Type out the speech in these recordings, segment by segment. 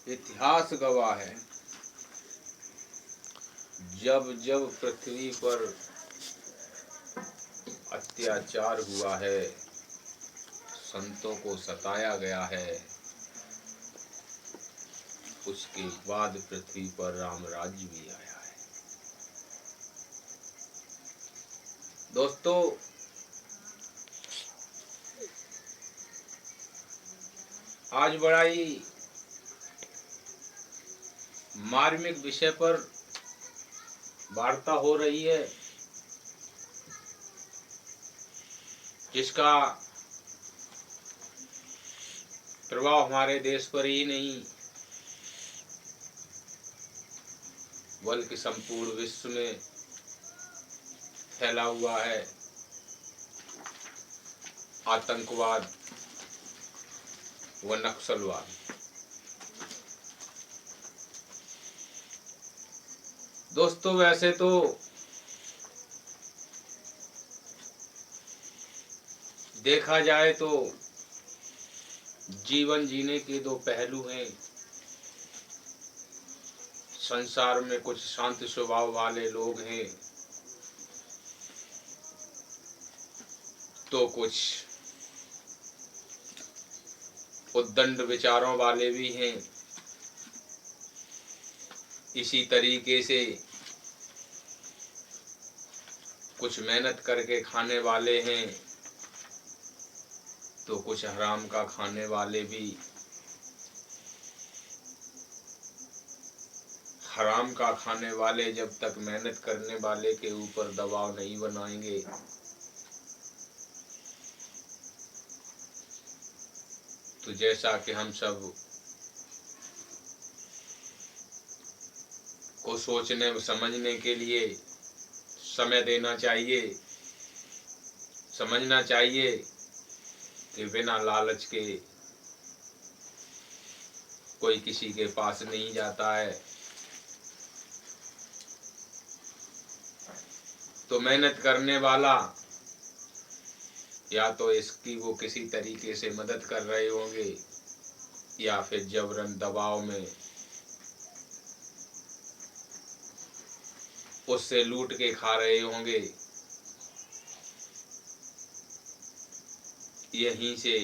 इतिहास गवाह है, जब जब पृथ्वी पर अत्याचार हुआ है, संतों को सताया गया है, उसके बाद पृथ्वी पर राम राज्य भी आया है। दोस्तों, आज बड़ा ही मार्मिक विषय पर वार्ता हो रही है, जिसका प्रभाव हमारे देश पर ही नहीं बल्कि संपूर्ण विश्व में फैला हुआ है। आतंकवाद व नक्सलवाद। दोस्तों, वैसे तो देखा जाए तो जीवन जीने के दो पहलू हैं। संसार में कुछ शांत स्वभाव वाले लोग हैं, तो कुछ उद्दंड विचारों वाले भी हैं। इसी तरीके से कुछ मेहनत करके खाने वाले हैं, तो कुछ हराम का खाने वाले भी। हराम का खाने वाले जब तक मेहनत करने वाले के ऊपर दबाव नहीं बनाएंगे, तो जैसा कि हम सब को सोचने समझने के लिए समय देना चाहिए, समझना चाहिए कि बिना लालच के कोई किसी के पास नहीं जाता है। तो मेहनत करने वाला या तो इसकी वो किसी तरीके से मदद कर रहे होंगे, या फिर जबरन दबाव में उससे लूट के खा रहे होंगे। यहीं से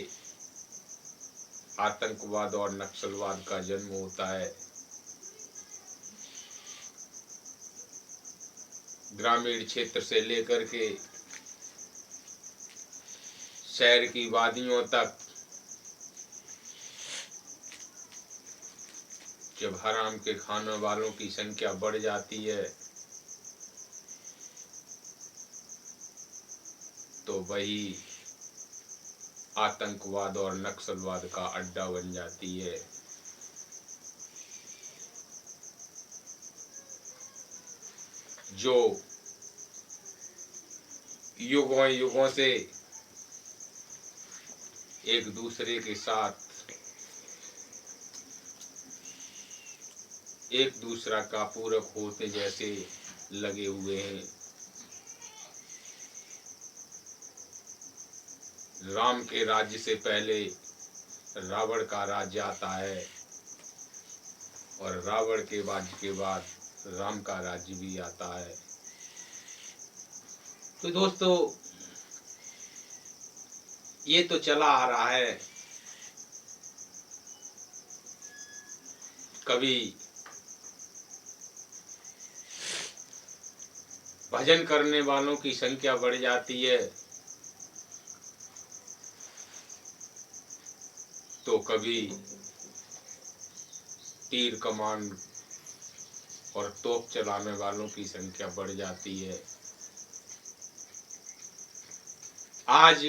आतंकवाद और नक्सलवाद का जन्म होता है। ग्रामीण क्षेत्र से लेकर के शहर की वादियों तक जब हराम के खाने वालों की संख्या बढ़ जाती है, तो वही आतंकवाद और नक्सलवाद का अड्डा बन जाती है। जो युगों युगों से एक दूसरे के साथ एक दूसरा का पूरक होते जैसे लगे हुए हैं। राम के राज्य से पहले रावण का राज्य आता है, और रावण के राज्य के बाद राम का राज्य भी आता है। तो दोस्तों, ये तो चला आ रहा है। कभी भजन करने वालों की संख्या बढ़ जाती है, तो कभी तीर कमान और तोप चलाने वालों की संख्या बढ़ जाती है। आज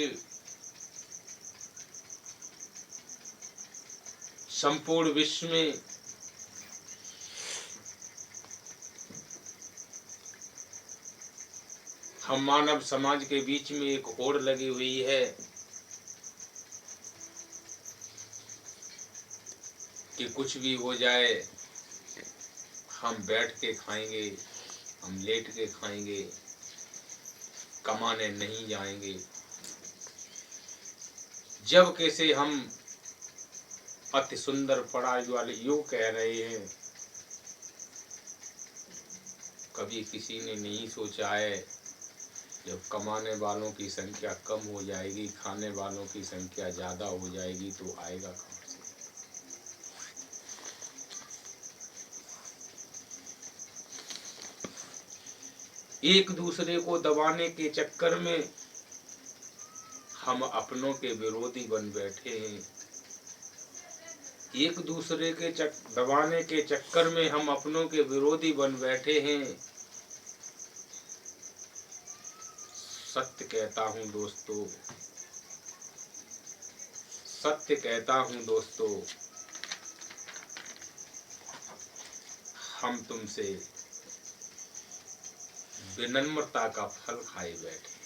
संपूर्ण विश्व में हम मानव समाज के बीच में एक होड़ लगी हुई है कि कुछ भी हो जाए, हम बैठ के खाएंगे, हम लेट के खाएंगे, कमाने नहीं जाएंगे। जब कैसे हम अति सुंदर पढ़ाई वाले यूं कह रहे हैं, कभी किसी ने नहीं सोचा है जब कमाने वालों की संख्या कम हो जाएगी, खाने वालों की संख्या ज्यादा हो जाएगी तो आएगा कहां से। एक दूसरे को दबाने के चक्कर में हम अपनों के विरोधी बन बैठे हैं। एक दूसरे के दबाने के चक्कर में हम अपनों के विरोधी बन बैठे हैं। सत्य कहता हूं दोस्तों, सत्य कहता हूं दोस्तों, हम तुमसे विनम्रता का फल खाए बैठे।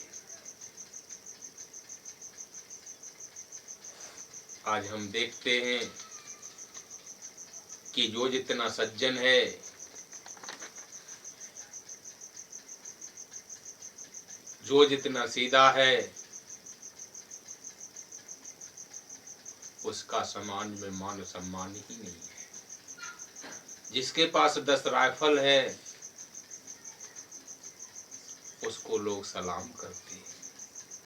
आज हम देखते हैं कि जो जितना सज्जन है, जो जितना सीधा है, उसका समाज में मान सम्मान ही नहीं है। जिसके पास 10 राइफल है उसको लोग सलाम करते हैं।